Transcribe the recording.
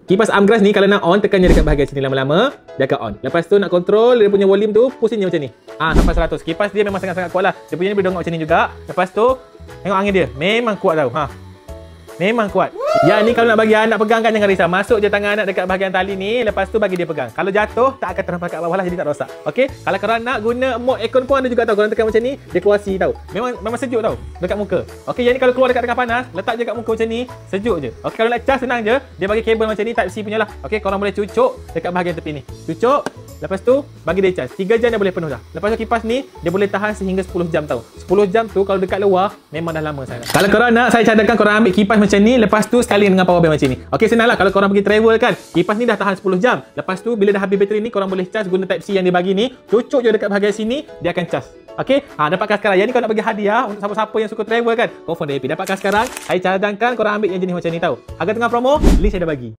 Kipas arm gas ni kalau nak on, tekan je dekat bahagian sini lama-lama, dia akan on. Lepas tu nak control dia punya volume tu, pusing je macam ni. Sampai 100. Kipas dia memang sangat-sangat kuat lah. Dia punya ni boleh dongak macam ni juga. Lepas tu tengok angin dia, memang kuat tau. Memang kuat. Yang ni kalau nak bagi anak pegang kan jangan risau. Masuk je tangan anak dekat bahagian tali ni, lepas tu bagi dia pegang. Kalau jatuh tak akan terhempas kat bawah lah, jadi tak rosak. Okey? Kalau korang nak guna mode aircon pun ada juga tau. Korang tekan macam ni, dia keluar AC tau. Memang sejuk tau dekat muka. Okey, yang ni kalau keluar dekat tengah panas, letak je kat muka macam ni, sejuk je. Okey, kalau nak cas senang je, dia bagi kabel macam ni, type C punya lah. Okey, korang boleh cucuk dekat bahagian tepi ni. Cucuk, lepas tu bagi dia cas. 3 jam dah boleh penuh dah. Lepas tu kipas ni dia boleh tahan sehingga 10 jam tau. 10 jam tu kalau dekat luar memang dah lama sangat. Kalau korang nak, saya cadangkan korang ambil kipas macam ni, lepas tu sekali dengan power bank macam ni. Okey, senanglah kalau korang pergi travel kan. Kipas ni dah tahan 10 jam. Lepas tu bila dah habis bateri ni, korang boleh cas guna type C yang dia bagi ni. Cucuk je dekat bahagian sini, dia akan cas. Okey, dapatkan sekarang. Yang ni kalau nak bagi hadiah untuk siapa-siapa yang suka travel kan, confirm dia happy. Dapatkan sekarang. Saya cadangkan korang ambil yang jenis macam ni tau. Harga tengah promo, link saya dah bagi.